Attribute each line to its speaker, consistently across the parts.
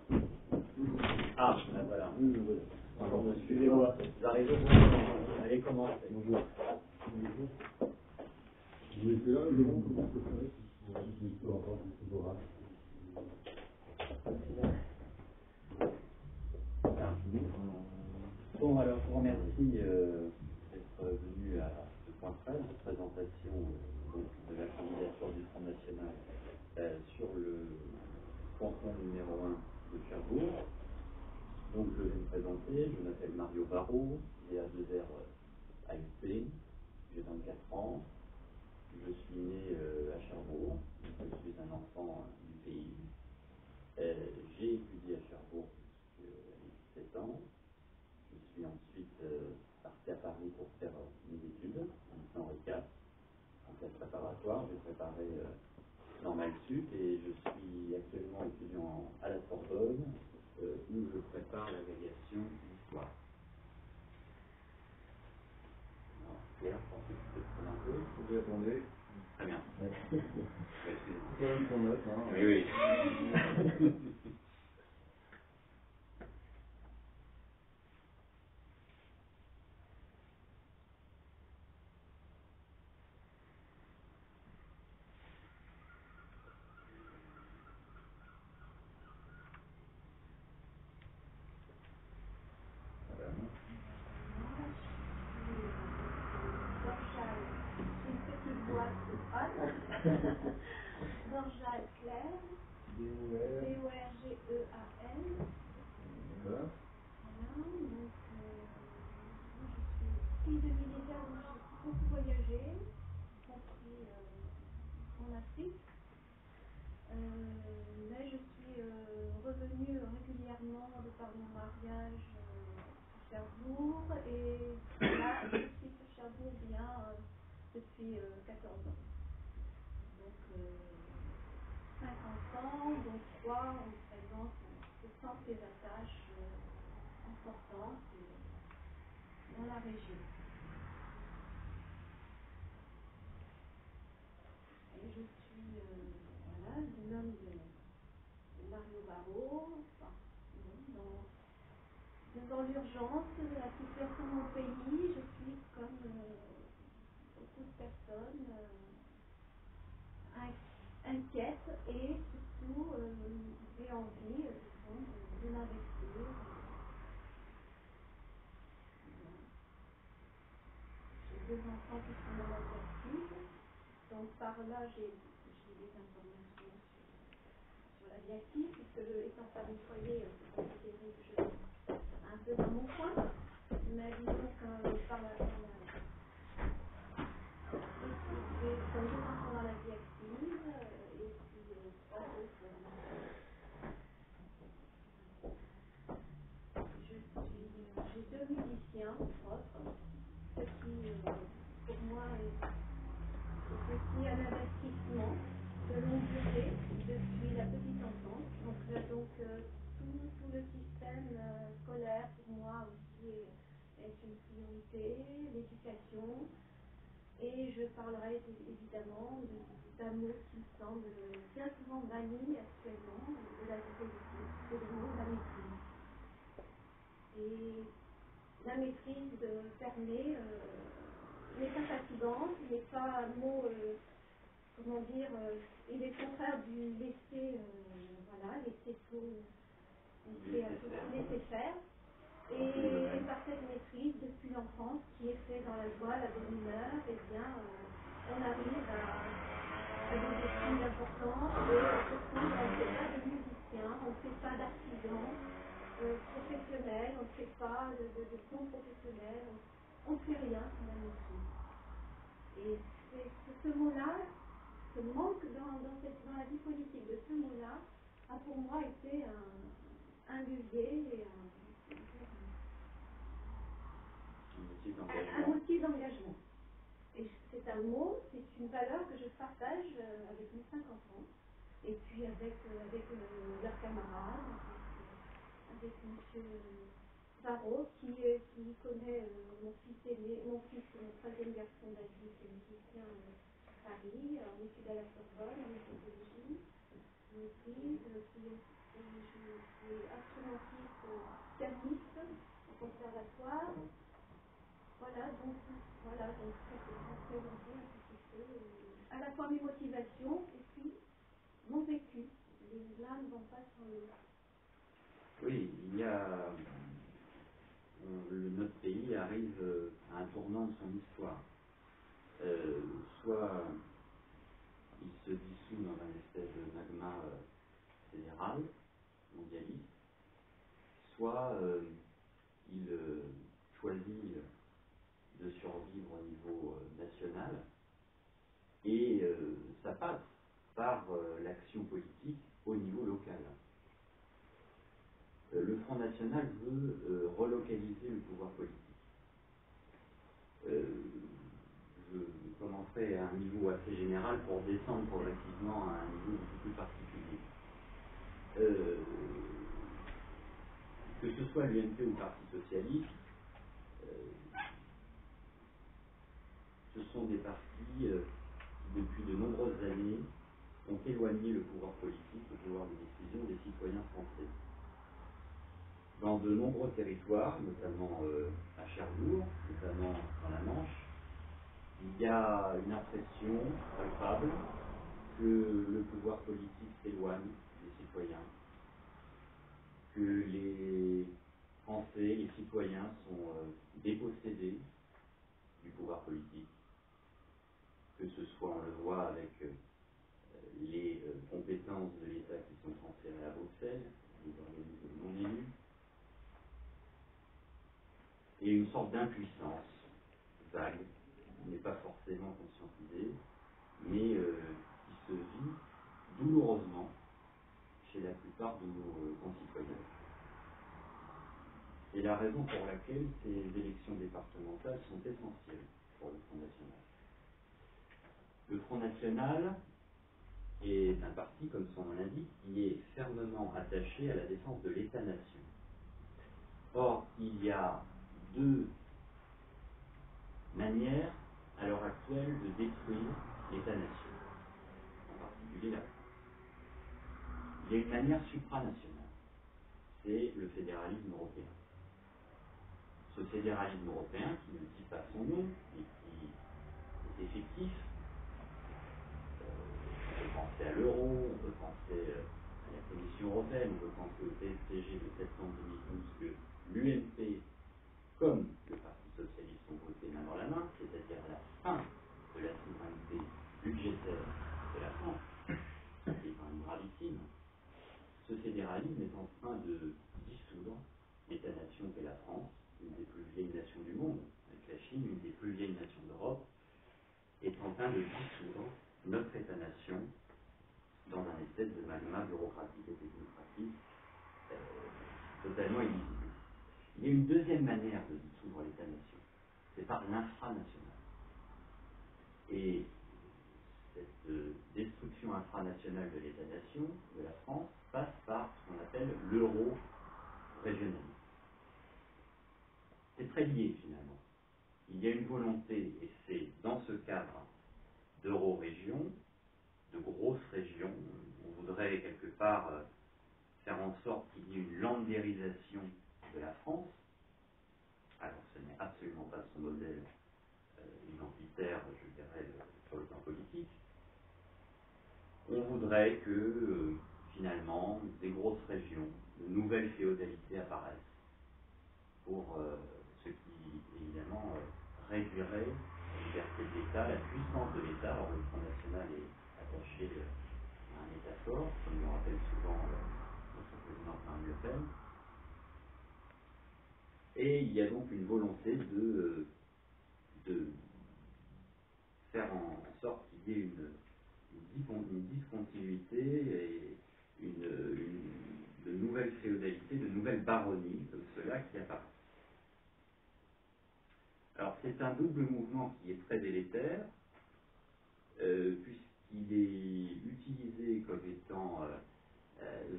Speaker 1: Ah, ben voilà.
Speaker 2: Bonjour, excusez-moi.
Speaker 1: Vous arrivez, allez commencer.
Speaker 2: Bonjour. Vous étiez là, le monde, comment c'est fait? Je peux entendre ces orages.
Speaker 1: Bon, alors, je vous remercie d'être venu à ce point près, la présentation de la candidature du Front National sur le canton numéro 1 de Cherbourg. Donc, je vais me présenter. Je m'appelle Mario Barrault, j'ai A2R AUP, j'ai 24 ans. Je suis né à Cherbourg, je suis un enfant du pays. J'ai étudié à Cherbourg jusqu'à 17 ans. Je suis ensuite parti à Paris pour faire mes études, en lycée Henri IV, en classe préparatoire. J'ai préparé Normal Sup et je suis actuellement étudiant à la Sorbonne où je prépare l'agrégation d'histoire. Alors, Pierre, je pense que tu peux te présenter.
Speaker 2: Vous répondez.
Speaker 1: Très bien.
Speaker 2: C'est quand même son note, hein.
Speaker 1: Oui, oui.
Speaker 3: Dorjal Claire, D-O-R-G-E-A-L.
Speaker 2: D'accord.
Speaker 3: Voilà, donc moi je suis fille de militaire, donc j'ai beaucoup voyagé, y compris en Afrique. Mais je suis revenue régulièrement de par mon mariage sur Cherbourg et là je suis sur Cherbourg bien depuis 14 ans. Donc 5 enfants, dont 3 on présente, se sentent des attaches importantes dans la région. Et je suis voilà, du nom de Mario Barrault, enfin, dans l'urgence de la situation de mon pays, je suis comme beaucoup de personnes inquiètes et surtout j'ai envie de m'investir. J'ai 2 enfants qui sont dans la vie active, donc par là j'ai des informations sur la vie active, puisque étant femme au foyer, c'est considéré que je suis un peu dans mon coin, mais disons que par la j'ai 2 enfants dans la vie active et puis 3 autres. J'ai 2 musiciens propres, ce qui pour moi est aussi un investissement de longue durée depuis la petite enfance. Donc tout le système scolaire pour moi aussi est une priorité, l'éducation. Et je parlerai évidemment d'un mot qui me semble bien souvent banni actuellement de la vie politique, c'est le mot de la maîtrise. Et la maîtrise permet, n'est pas fatigante, n'est pas un mot, comment dire, il est contraire du laisser, voilà, laisser tout, laisser faire. Et par cette maîtrise, depuis l'enfance, qui est faite dans la joie, la bonne humeur, eh bien, on arrive à des études importantes et surtout, on ne fait pas de musicien, on ne fait pas d'artisan professionnel, on ne fait pas de bons professionnels, on ne fait rien sans la maîtrise. Et ce mot-là, ce manque dans la vie politique de ce mot-là, a pour moi été un levier et un motif d'engagement. Et c'est un mot, c'est une valeur que je partage avec mes 5 enfants, et puis avec leurs camarades, avec M. Barrault, qui connaît mon fils aîné, mon 3e garçon d'adulte, qui est musicien à Paris, en études à la Sorbonne, en anthropologie, maîtrise, qui et je suis instrumentiste pianiste au conservatoire. Voilà, donc ça peut représenter un petit peu à la fois mes motivations et puis mon vécu. L'un ne vont pas sans l'autre.
Speaker 1: Oui, il y a. Notre pays arrive à un tournant de son histoire. Soit il se dissout dans un espèce de magma fédéral, mondialiste, soit il choisit de survivre au niveau national, et ça passe par l'action politique au niveau local. Le Front National veut relocaliser le pouvoir politique. Je commencerai à un niveau assez général pour descendre progressivement à un niveau beaucoup plus particulier. Que ce soit l'UMP ou le Parti Socialiste, ce sont des partis qui, depuis de nombreuses années, ont éloigné le pouvoir politique, le pouvoir de décision des citoyens français. Dans de nombreux territoires, notamment à Cherbourg, notamment dans la Manche, il y a une impression palpable que le pouvoir politique s'éloigne des citoyens, que les Français, les citoyens sont dépossédés du pouvoir politique, que ce soit, on le voit avec les compétences de l'État qui sont transférées à Bruxelles, les organismes non élus, et une sorte d'impuissance vague, qui n'est pas forcément conscientisée, mais qui se vit douloureusement chez la plupart de nos concitoyens. C'est la raison pour laquelle ces élections départementales sont essentielles pour le Front National. Le Front National est un parti, comme son nom l'indique, qui est fermement attaché à la défense de l'État-nation. Or, il y a deux manières, à l'heure actuelle, de détruire l'État-nation, en particulier la France. Il y a une manière supranationale, c'est le fédéralisme européen. Ce fédéralisme européen, qui ne dit pas son nom, et qui est effectif, on peut penser à l'euro, on peut penser à la Commission européenne, on peut penser au TSCG de septembre 2012, que l'UMP, comme le Parti socialiste, ont voté main dans la main, c'est-à-dire à la fin de la souveraineté budgétaire de la France, qui est quand même gravissime. Ce fédéralisme est en train de dissoudre l'État-nation qu'est la France, une des plus vieilles nations du monde, avec la Chine, une des plus vieilles nations d'Europe, est en train de dissoudre notre État-nation dans un espèce de magma bureaucratique et technocratique totalement illisible. Il y a une deuxième manière de dissoudre l'État-nation, c'est par l'infranational. Et cette destruction infranationale de l'État-nation, de la France, passe par ce qu'on appelle l'euro-régionalisme. C'est très lié finalement. Il y a une volonté, et c'est dans ce cadre d'euro-région, de grosses régions, on voudrait quelque part faire en sorte qu'il y ait une landérisation de la France. Alors ce n'est absolument pas son modèle identitaire, je dirais, sur le plan politique. On voudrait que finalement des grosses régions, de nouvelles féodalités apparaissent, pour ce qui évidemment réduirait la liberté de l'État, la puissance de l'État. Alors le Front National est attaché à un État fort, comme le rappelle souvent notre président Marine Le Pen. Et il y a donc une volonté de faire en sorte qu'il y ait une discontinuité et de nouvelles féodalités, de nouvelles baronnies comme cela qui apparaissent. Alors c'est un double mouvement qui est très délétère, puisqu'il est utilisé comme étant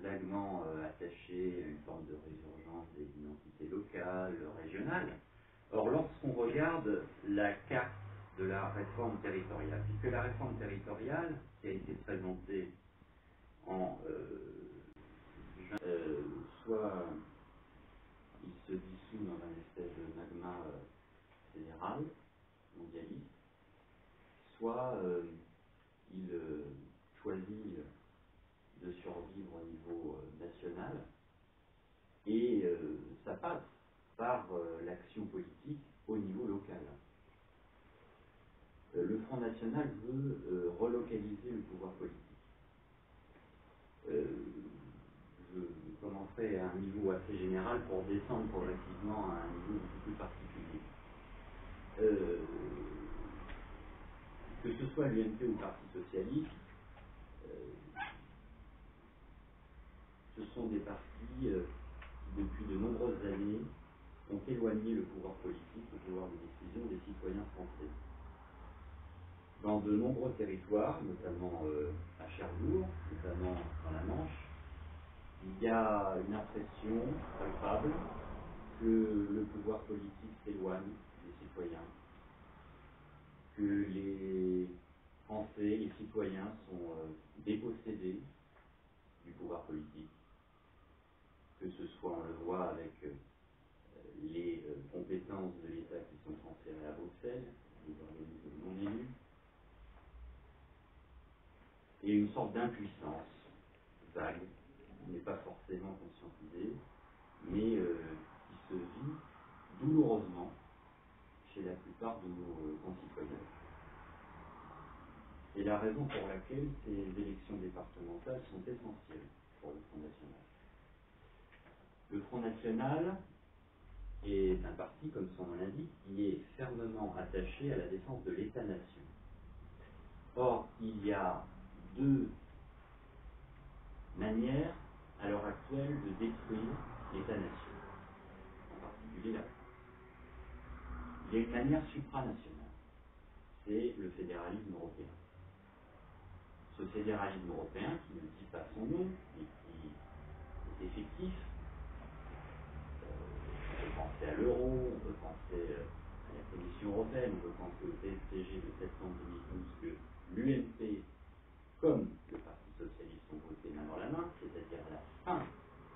Speaker 1: vaguement attaché à une forme de résurgence des identités locales, régionales. Or, lorsqu'on regarde la carte de la réforme territoriale, puisque la réforme territoriale qui a été présentée en soit il se dissout dans un espèce de magma fédéral, mondialiste, soit il choisit de survivre au niveau national, et ça passe par l'action politique au niveau local. Le Front National veut relocaliser le pouvoir politique. Je commencerai à un niveau assez général pour descendre progressivement à un niveau beaucoup plus particulier. Que ce soit l'UMP ou le Parti Socialiste, ce sont des partis qui, depuis de nombreuses années, ont éloigné le pouvoir politique, le pouvoir de décision des citoyens français. Dans de nombreux territoires, notamment à Cherbourg, notamment dans la Manche, il y a une impression palpable que le pouvoir politique s'éloigne des citoyens, que les Français, les citoyens sont dépossédés du pouvoir politique, que ce soit, on le voit avec les compétences de l'État qui sont transférées à Bruxelles, les organismes non élus, et une sorte d'impuissance vague, qui n'est pas forcément conscientisée, mais qui se vit douloureusement chez la plupart de nos concitoyens. C'est la raison pour laquelle ces élections départementales sont essentielles pour le Front National. Le Front National est un parti, comme son nom l'indique, qui est fermement attaché à la défense de l'État-nation. Or, il y a deux manières, à l'heure actuelle, de détruire l'État-nation, en particulier la France. Il y a une manière supranationale, c'est le fédéralisme européen. Ce fédéralisme européen, qui ne dit pas son nom, et qui est effectif, on peut penser à l'euro, on peut penser à la Commission européenne, on peut penser au TSCG de septembre 2012 que l'UMP, comme le Parti socialiste, ont voté main dans la main, c'est-à-dire la fin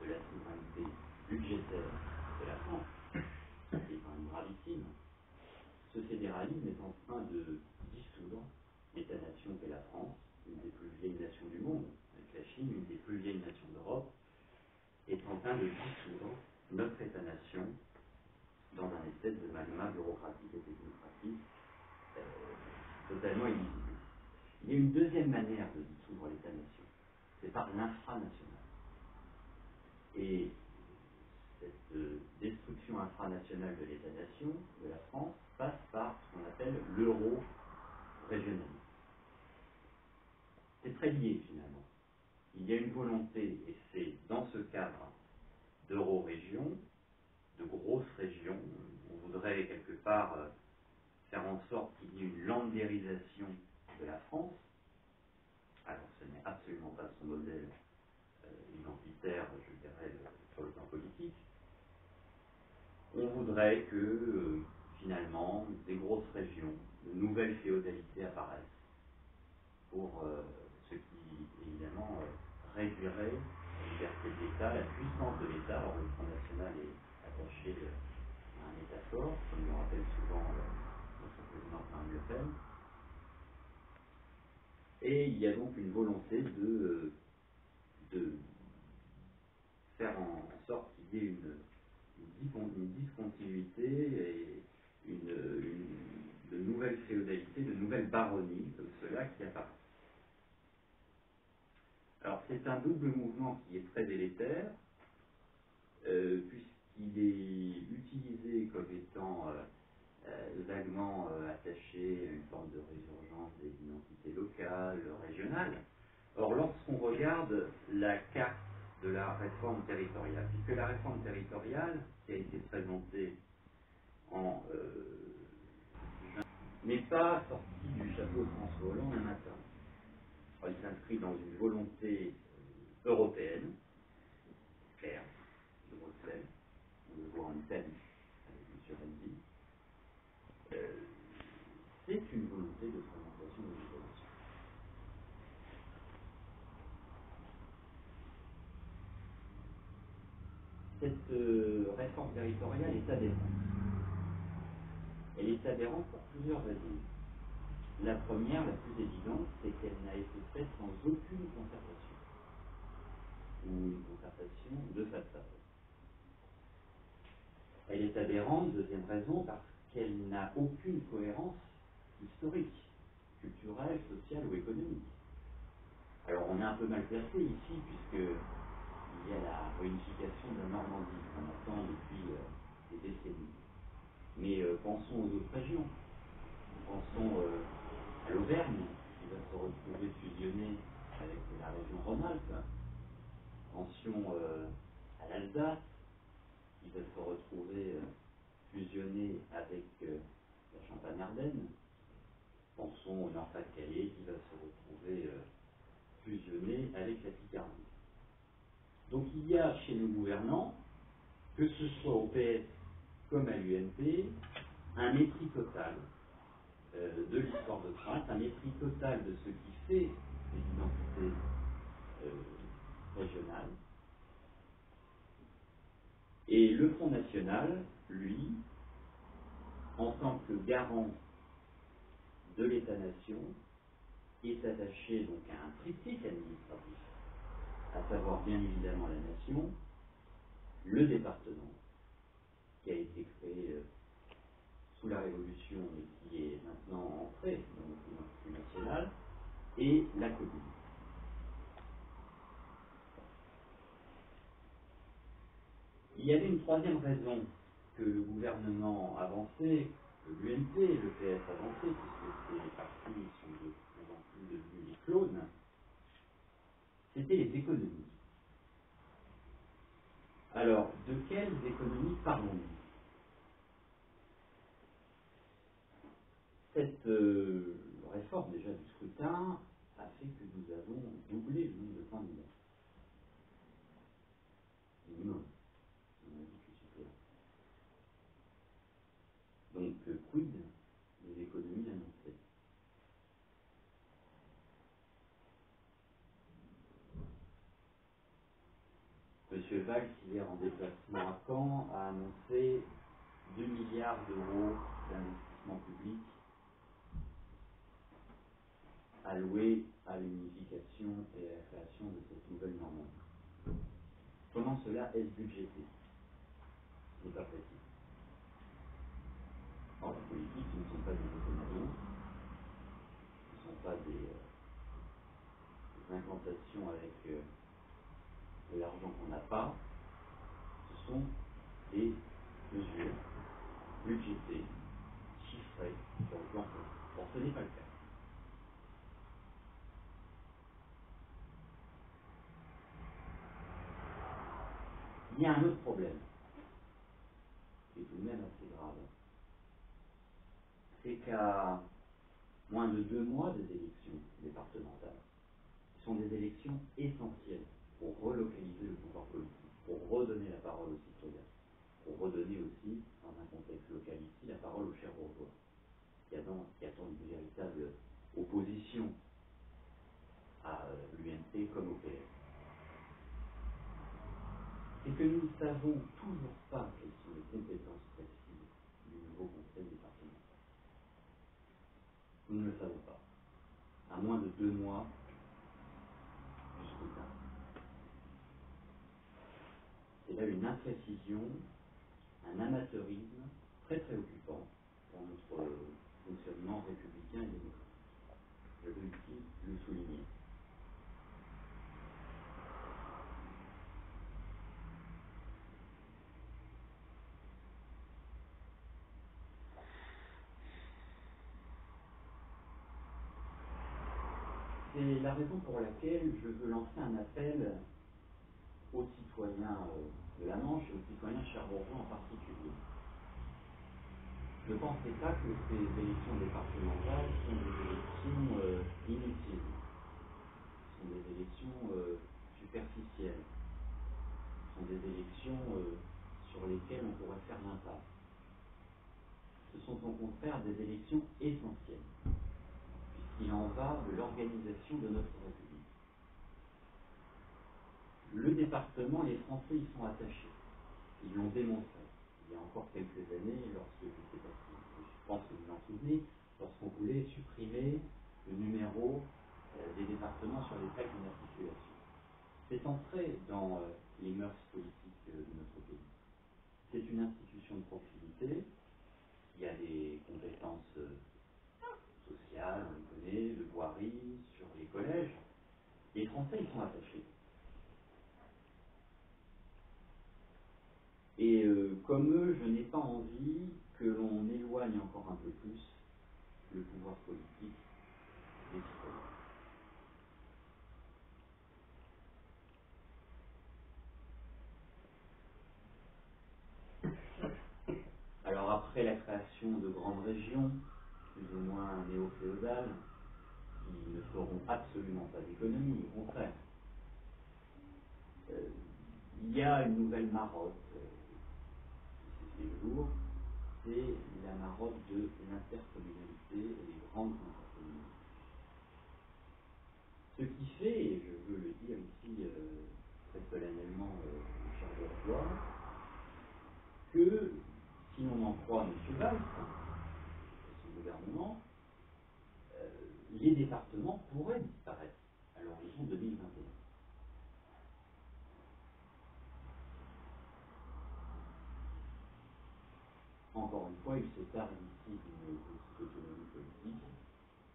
Speaker 1: de la souveraineté budgétaire de la France, qui est quand même gravissime. Ce fédéralisme est en train de dissoudre l'État-nation qu'est la France, une des plus vieilles nations du monde, avec la Chine, une des plus vieilles nations d'Europe, est en train de dissoudre notre État-nation dans un espèce de magma bureaucratique et technocratique totalement illisible. Il y a une deuxième manière de dissoudre l'État-nation, c'est par l'infranational. Et cette destruction infranationale de l'État-nation, de la France, passe par ce qu'on appelle l'euro-régionalisme. C'est très lié finalement. Il y a une volonté, et c'est dans ce cadre d'euro-région, de grosses régions, on voudrait quelque part faire en sorte qu'il y ait une landérisation de la France. Alors ce n'est absolument pas son modèle identitaire, je dirais, sur le plan politique. On voudrait que finalement des grosses régions, de nouvelles féodalités apparaissent, pour ce qui évidemment réduirait la liberté de l'État, la puissance de l'État. Alors le Front National est attaché à un État fort, comme le rappelle souvent notre président Marine Le Pen. Et il y a donc une volonté de faire en sorte qu'il y ait une discontinuité et de nouvelles féodalités, de nouvelles baronnies, comme cela qui apparaissent. Alors c'est un double mouvement qui est très délétère, puisqu'il est utilisé comme étant vaguement attaché à une forme de résurgence des identités locales, régionales. Or, lorsqu'on regarde la carte de la réforme territoriale, puisque la réforme territoriale qui a été présentée en n'est pas sortie du chapeau de François Hollande un matin. Elle s'inscrit dans une volonté européenne, claire, de Bruxelles, on le voit en Italie, avec M. Renzi. C'est une volonté de fragmentation de l'isolation. cette réforme territoriale est adhérente. Elle est adhérente pour plusieurs raisons. La première, la plus évidente, c'est qu'elle n'a été faite sans aucune concertation, ou une concertation de façade. Elle est adhérente, deuxième raison, parce qu'elle n'a aucune cohérence historique, culturelle, sociale ou économique. Alors on est un peu mal placé ici, puisqu'il y a la réunification de la Normandie qu'on attend depuis des décennies. Mais pensons aux autres régions. Pensons à l'Auvergne, qui va se retrouver fusionnée avec la région Rhône-Alpes. Pensions à l'Alsace, qui va se retrouver fusionnée avec la Champagne-Ardenne. Pensons au Nord-Pas-de-Calais, qui va se retrouver fusionné avec la Picardie. Donc il y a chez nos gouvernants, que ce soit au PS comme à l'UMP, un mépris total de l'histoire de France, un mépris total de ce qui fait les identités régionales. Et le Front National, lui, en tant que garant de l'État-nation, est attaché donc à un triptyque administratif, à savoir bien évidemment la nation, le département, qui a été créé sous la Révolution et qui est maintenant entré dans notre identité nationale, et la commune. Il y avait une troisième raison que le gouvernement avançait, que l'UMP et le PS avançaient, puisque ces partis sont de plus en plus devenus des clones, c'était les économies. Alors, de quelles économies parlons-nous? Cette réforme déjà du scrutin a fait que nous avons doublé le nombre de candidats. Minimum. On a dit que suppléant. Donc, quid des économies annoncées? Monsieur Valls, hier en déplacement à Caen, a annoncé 2 milliards d'euros d'investissement public alloués à l'unification et à la création de cette nouvelle Normandie. Comment cela est-ce budgété? Ce n'est pas précis. Or, la politique, ce ne sont pas des économies, ce ne sont pas des incantations avec de l'argent qu'on n'a pas, ce sont des mesures budgétées, chiffrées sur le plan politique. Or, ce n'est pas le cas. Il y a un autre problème, qui est tout de même assez grave, c'est qu'à moins de 2 mois des élections départementales, qui sont des élections essentielles pour relocaliser le pouvoir politique, pour redonner la parole aux citoyens, pour redonner aussi, dans un contexte local ici, la parole aux Cherbourgeois, qui attendent une véritable opposition à l'UMP comme au PS. C'est que nous ne savons toujours pas quelles sont les compétences précises du nouveau conseil départemental. Nous ne le savons pas. À moins de 2 mois du scrutin. C'est là une imprécision, un amateurisme très préoccupant pour notre fonctionnement républicain et démocratique. Je veux ici le souligner. C'est la raison pour laquelle je veux lancer un appel aux citoyens de la Manche et aux citoyens cherbourgeois en particulier. Ne pensez pas que ces élections départementales sont des élections inutiles, sont des élections superficielles, sont des élections sur lesquelles on pourrait faire l'impasse. Ce sont au contraire des élections essentielles, puisqu'il en va de l'organisation de notre République. Le département, les Français y sont attachés. Ils l'ont démontré. Il y a encore quelques années, lorsque, je ne sais pas si, je pense que vous en souvenez, lorsqu'on voulait supprimer le numéro des départements sur les plaques d'immatriculation. C'est entré dans les mœurs politiques de notre pays. C'est une institution de proximité. Il y a des compétences sociales, on les connaît, de voirie, sur les collèges. Les Français y sont attachés. Et comme eux, je n'ai pas envie que l'on éloigne encore un peu plus le pouvoir politique des citoyens. Alors après la création de grandes régions, plus ou moins néo-féodales, qui ne feront absolument pas d'économie, au contraire, il y a une nouvelle marotte qui s'est fait jour, c'est la marotte de l'intercommunalité et des grandes intercommunalités. Ce qui fait, et je veux le dire ici très solennellement aux chers bourgeois, que si l'on en croit M. Valls et son gouvernement, les départements pourraient disparaître à l'horizon 2021. Encore une fois, il se tarde ici d'une petite autonomie politique,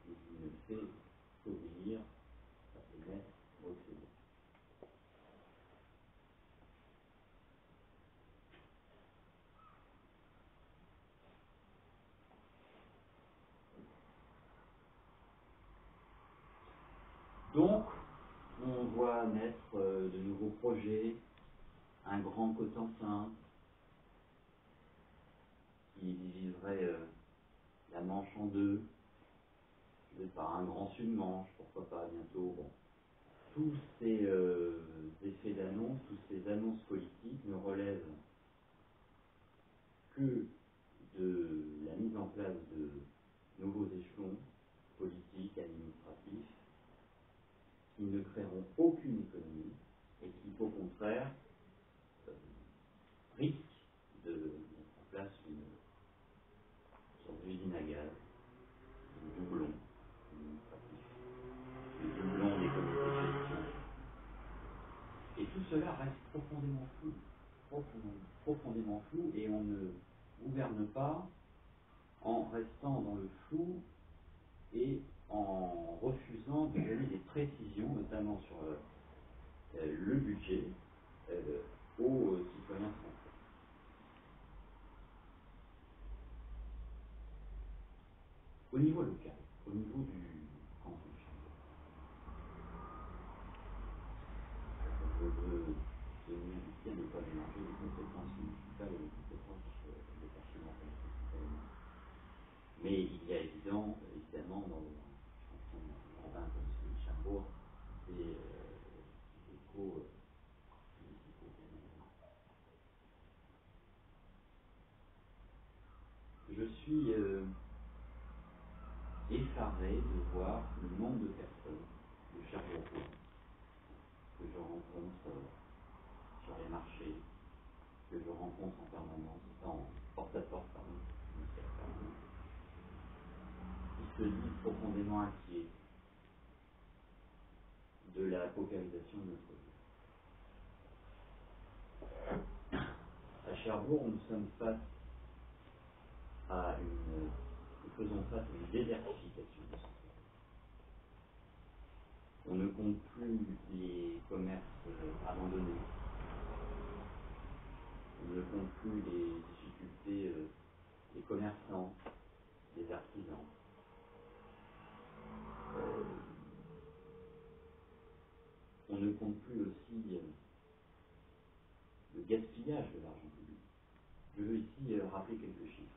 Speaker 1: et il ne fait qu'obéir à ses maîtres bruxellois. Donc, on voit naître de nouveaux projets, un grand Cotentin qui diviserait la Manche en deux, je sais pas, un grand Sud-Manche, pourquoi pas bientôt. Bon. Tous ces effets d'annonce, toutes ces annonces politiques ne relèvent que de la mise en place de nouveaux échelons politiques, administratifs, qui ne créeront aucune économie et qui, au contraire, risquent de mettre en place une sorte d'usine à gaz, de doublon administratif, de doublon des comités de gestion. Et tout cela reste profondément flou, profondément flou, et on ne gouverne pas en restant dans le flou et en refusant de donner des précisions, notamment sur le budget, aux citoyens français. Au niveau local, au niveau du canton de Cherbourg, je veux donner ici à ne pas mélanger les compétences municipales et les compétences départementales principalement. Mais il y a évidemment dans le canton urbain comme celui de Cherbourg des échos municipaux. Je suis effaré de voir le nombre de personnes de Cherbourg que je rencontre sur les marchés, que je rencontre en permanence, en porte-à-porte, qui se disent profondément inquiets de la paupérisation de notre vie. À Cherbourg, nous faisons face à une désertification de ce pays. On ne compte plus les commerces abandonnés. On ne compte plus les difficultés des commerçants, des artisans. On ne compte plus aussi le gaspillage de l'argent public. Je veux ici rappeler quelques chiffres.